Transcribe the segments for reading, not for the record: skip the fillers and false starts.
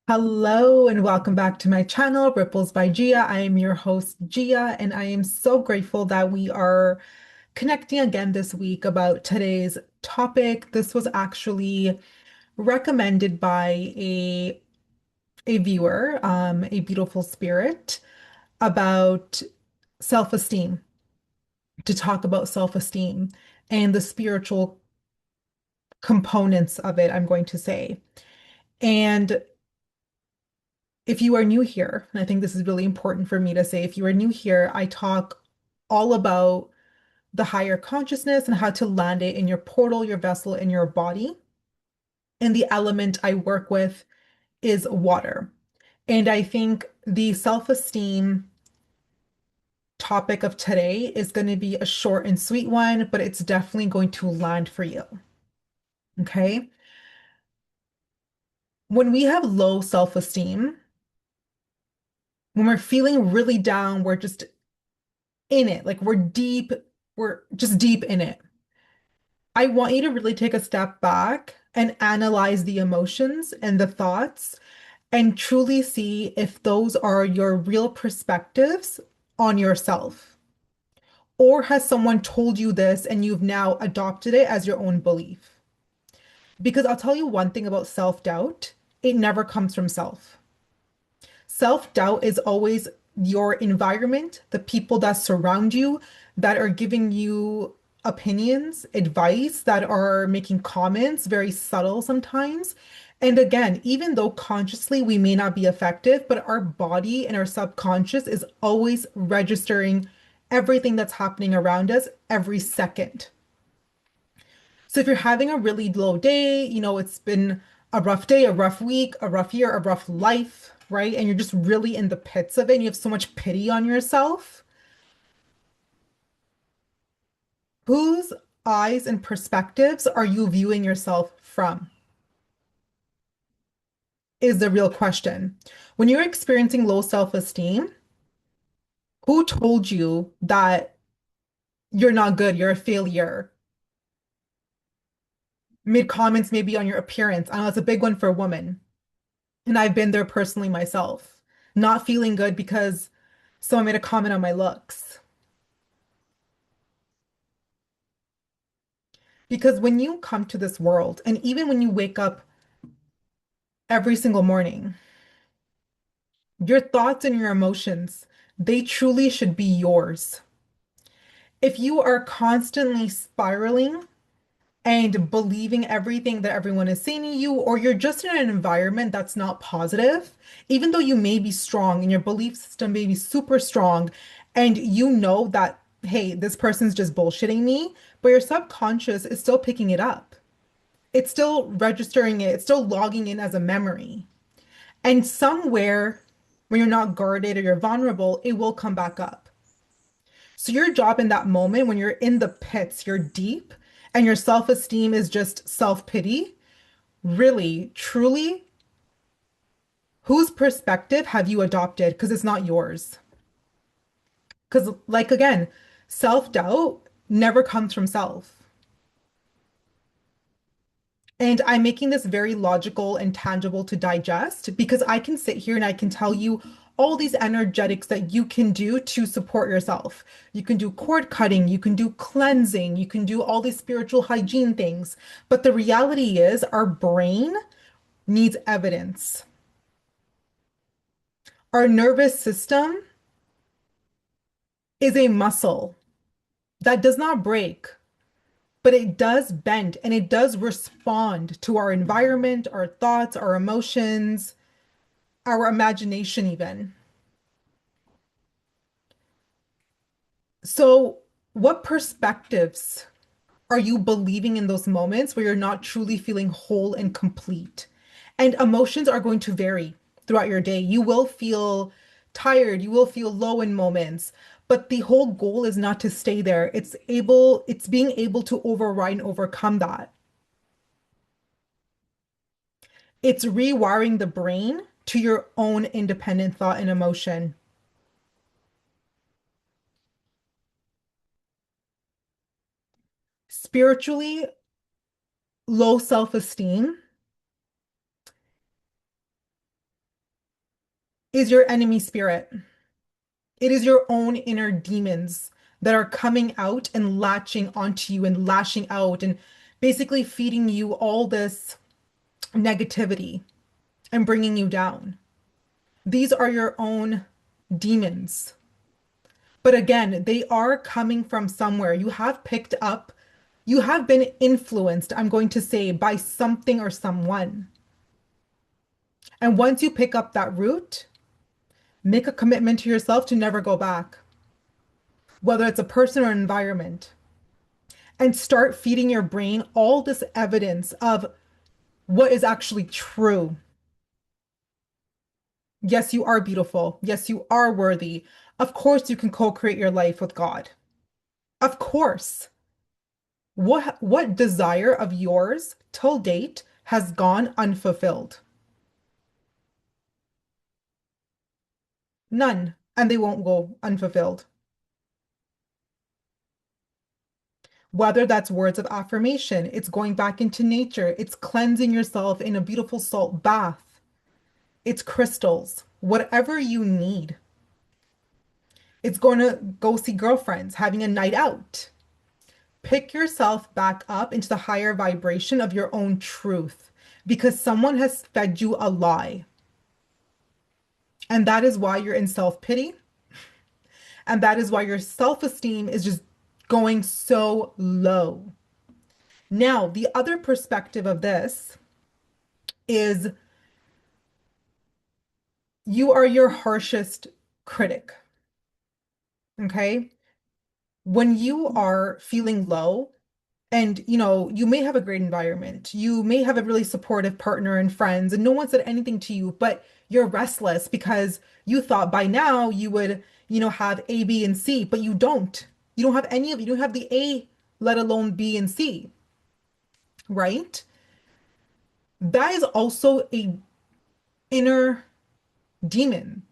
Hello and welcome back to my channel, Ripples by Gia. I am your host, Gia, and I am so grateful that we are connecting again this week about today's topic. This was actually recommended by a viewer, a beautiful spirit, about self-esteem, to talk about self-esteem and the spiritual components of it, I'm going to say. And if you are new here, and I think this is really important for me to say, if you are new here, I talk all about the higher consciousness and how to land it in your portal, your vessel, in your body. And the element I work with is water. And I think the self-esteem topic of today is going to be a short and sweet one, but it's definitely going to land for you. Okay. When we have low self-esteem, when we're feeling really down, we're just in it, like we're just deep in it. I want you to really take a step back and analyze the emotions and the thoughts and truly see if those are your real perspectives on yourself. Or has someone told you this and you've now adopted it as your own belief? Because I'll tell you one thing about self-doubt, it never comes from self. Self-doubt is always your environment, the people that surround you, that are giving you opinions, advice, that are making comments, very subtle sometimes. And again, even though consciously we may not be effective, but our body and our subconscious is always registering everything that's happening around us every second. So if you're having a really low day, it's been a rough day, a rough week, a rough year, a rough life, right? And you're just really in the pits of it and you have so much pity on yourself. Whose eyes and perspectives are you viewing yourself from? Is the real question. When you're experiencing low self-esteem, who told you that you're not good, you're a failure? Mid comments maybe on your appearance. I know it's a big one for a woman. And I've been there personally myself, not feeling good because someone made a comment on my looks. Because when you come to this world, and even when you wake up every single morning, your thoughts and your emotions, they truly should be yours. If you are constantly spiraling and believing everything that everyone is saying to you, or you're just in an environment that's not positive, even though you may be strong and your belief system may be super strong, and you know that, hey, this person's just bullshitting me, but your subconscious is still picking it up. It's still registering it, it's still logging in as a memory. And somewhere, when you're not guarded or you're vulnerable, it will come back up. So your job in that moment, when you're in the pits, you're deep, and your self-esteem is just self-pity, really, truly, whose perspective have you adopted? Because it's not yours. Because, like, again, self-doubt never comes from self. And I'm making this very logical and tangible to digest because I can sit here and I can tell you all these energetics that you can do to support yourself. You can do cord cutting, you can do cleansing, you can do all these spiritual hygiene things. But the reality is, our brain needs evidence. Our nervous system is a muscle that does not break, but it does bend and it does respond to our environment, our thoughts, our emotions, our imagination, even. So, what perspectives are you believing in those moments where you're not truly feeling whole and complete? And emotions are going to vary throughout your day. You will feel tired, you will feel low in moments, but the whole goal is not to stay there. It's being able to override and overcome that. It's rewiring the brain to your own independent thought and emotion. Spiritually, low self-esteem is your enemy spirit. It is your own inner demons that are coming out and latching onto you and lashing out and basically feeding you all this negativity and bringing you down. These are your own demons. But again, they are coming from somewhere. You have picked up, you have been influenced, I'm going to say, by something or someone. And once you pick up that root, make a commitment to yourself to never go back, whether it's a person or an environment, and start feeding your brain all this evidence of what is actually true. Yes, you are beautiful. Yes, you are worthy. Of course, you can co-create your life with God. Of course. What desire of yours till date has gone unfulfilled? None, and they won't go unfulfilled. Whether that's words of affirmation, it's going back into nature, it's cleansing yourself in a beautiful salt bath, it's crystals, whatever you need. It's going to go see girlfriends, having a night out. Pick yourself back up into the higher vibration of your own truth because someone has fed you a lie. And that is why you're in self-pity. And that is why your self-esteem is just going so low. Now, the other perspective of this is you are your harshest critic. Okay. When you are feeling low, and you may have a great environment, you may have a really supportive partner and friends, and no one said anything to you, but you're restless because you thought by now you would, have A, B, and C, but you don't. You don't have any of it. You don't have the A, let alone B and C, right? That is also a inner demon.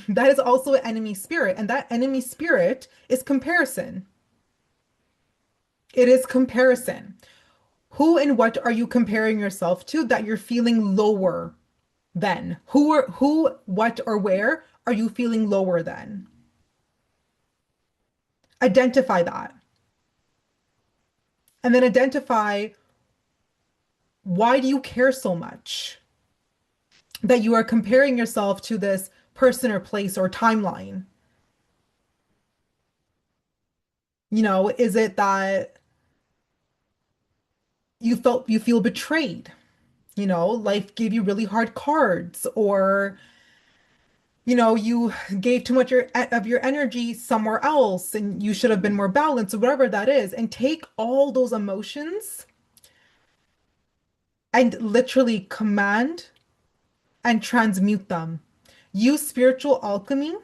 That is also an enemy spirit, and that enemy spirit is comparison. It is comparison. Who and what are you comparing yourself to that you're feeling lower than? Who, what, or where are you feeling lower than? Identify that. And then identify, why do you care so much that you are comparing yourself to this person or place or timeline? Is it that you feel betrayed? Life gave you really hard cards, or you gave too much of your energy somewhere else and you should have been more balanced, or whatever that is, and take all those emotions and literally command and transmute them. Use spiritual alchemy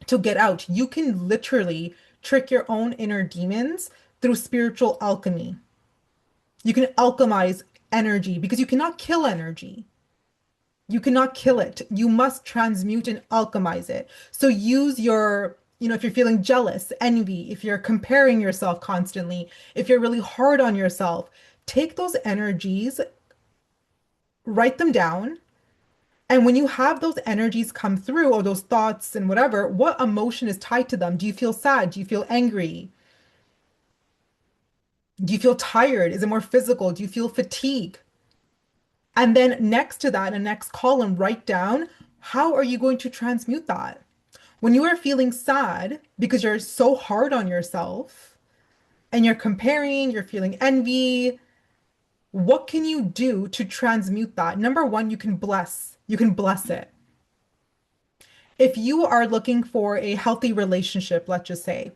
to get out. You can literally trick your own inner demons through spiritual alchemy. You can alchemize energy because you cannot kill energy. You cannot kill it. You must transmute and alchemize it. So use your, if you're feeling jealous, envy, if you're comparing yourself constantly, if you're really hard on yourself, take those energies, write them down. And when you have those energies come through, or those thoughts and whatever, what emotion is tied to them? Do you feel sad? Do you feel angry? Do you feel tired? Is it more physical? Do you feel fatigue? And then next to that, in the next column, write down, how are you going to transmute that? When you are feeling sad because you're so hard on yourself and you're comparing, you're feeling envy, what can you do to transmute that? Number one, you can bless. You can bless it. If you are looking for a healthy relationship, let's just say,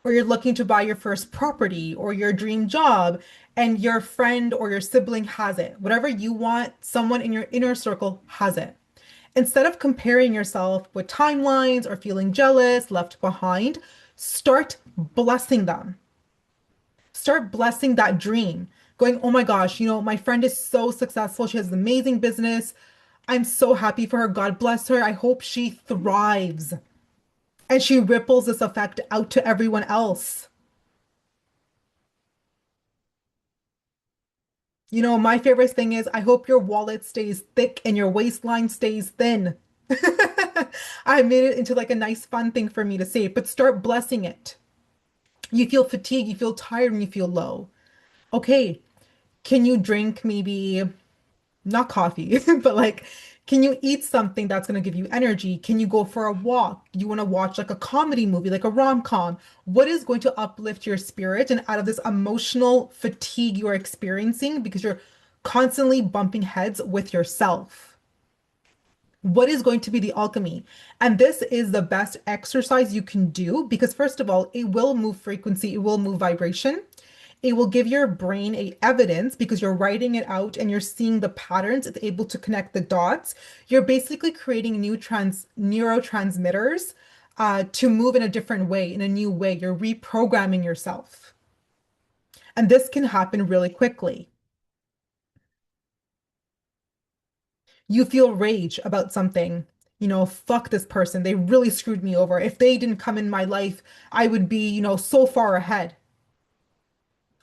or you're looking to buy your first property or your dream job, and your friend or your sibling has it, whatever you want, someone in your inner circle has it. Instead of comparing yourself with timelines or feeling jealous, left behind, start blessing them. Start blessing that dream. Going, oh my gosh, my friend is so successful. She has an amazing business. I'm so happy for her. God bless her. I hope she thrives. And she ripples this effect out to everyone else. My favorite thing is I hope your wallet stays thick and your waistline stays thin. I made it into like a nice fun thing for me to say, but start blessing it. You feel fatigued, you feel tired, and you feel low. Okay, can you drink maybe not coffee, but like, can you eat something that's going to give you energy? Can you go for a walk? You want to watch like a comedy movie, like a rom-com? What is going to uplift your spirit and out of this emotional fatigue you are experiencing because you're constantly bumping heads with yourself? What is going to be the alchemy? And this is the best exercise you can do because, first of all, it will move frequency, it will move vibration. It will give your brain a evidence because you're writing it out and you're seeing the patterns. It's able to connect the dots. You're basically creating new neurotransmitters to move in a different way, in a new way. You're reprogramming yourself. And this can happen really quickly. You feel rage about something. Fuck this person. They really screwed me over. If they didn't come in my life, I would be, so far ahead.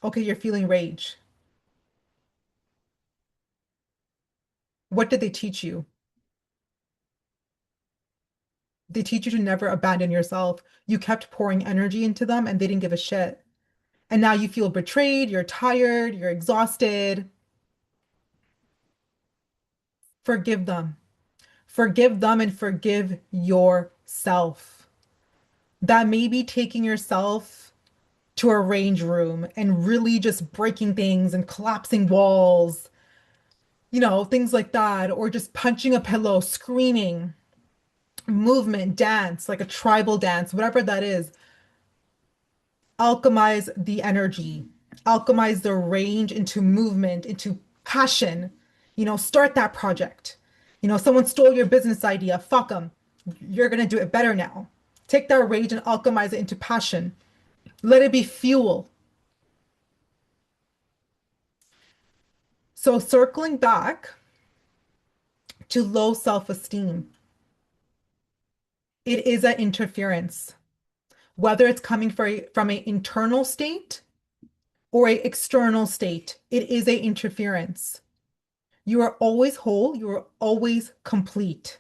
Okay, you're feeling rage. What did they teach you? They teach you to never abandon yourself. You kept pouring energy into them and they didn't give a shit. And now you feel betrayed, you're tired, you're exhausted. Forgive them. Forgive them and forgive yourself. That may be taking yourself to a range room and really just breaking things and collapsing walls, things like that, or just punching a pillow, screaming, movement, dance, like a tribal dance, whatever that is. Alchemize the energy, alchemize the range into movement, into passion. Start that project. Someone stole your business idea. Fuck them. You're going to do it better now. Take that rage and alchemize it into passion. Let it be fuel. So, circling back to low self-esteem, it is an interference, whether it's coming from an internal state or an external state, it is an interference. You are always whole. You are always complete.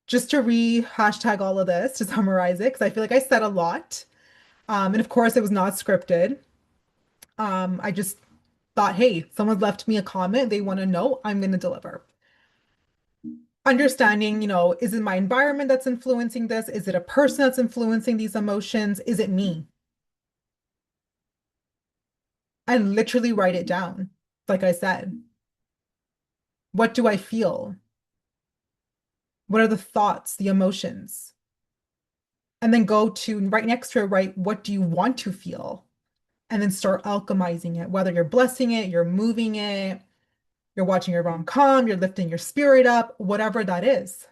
Just to hashtag all of this, to summarize it, because I feel like I said a lot. And of course, it was not scripted. I just thought, hey, someone left me a comment. They want to know. I'm going to deliver. Understanding, is it my environment that's influencing this? Is it a person that's influencing these emotions? Is it me? And literally write it down. Like I said, what do I feel? What are the thoughts, the emotions? And then go to right next to it, write, what do you want to feel? And then start alchemizing it, whether you're blessing it, you're moving it, you're watching your rom-com, you're lifting your spirit up, whatever that is.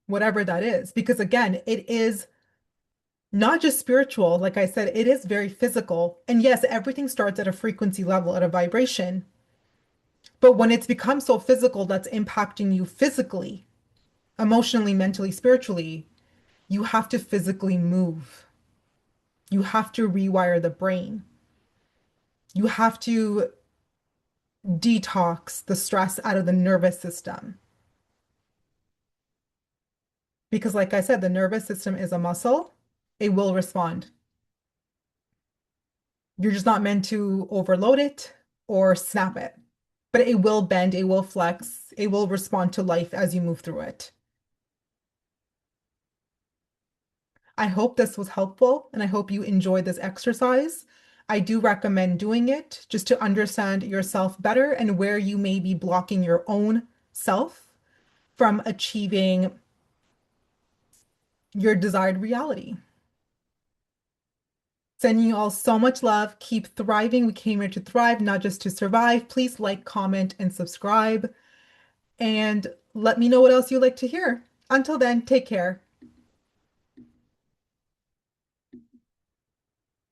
Whatever that is. Because again, it is not just spiritual. Like I said, it is very physical. And yes, everything starts at a frequency level, at a vibration. But when it's become so physical that's impacting you physically, emotionally, mentally, spiritually, you have to physically move. You have to rewire the brain. You have to detox the stress out of the nervous system. Because, like I said, the nervous system is a muscle, it will respond. You're just not meant to overload it or snap it, but it will bend, it will flex, it will respond to life as you move through it. I hope this was helpful and I hope you enjoyed this exercise. I do recommend doing it just to understand yourself better and where you may be blocking your own self from achieving your desired reality. Sending you all so much love. Keep thriving. We came here to thrive, not just to survive. Please like, comment, and subscribe. And let me know what else you'd like to hear. Until then, take care.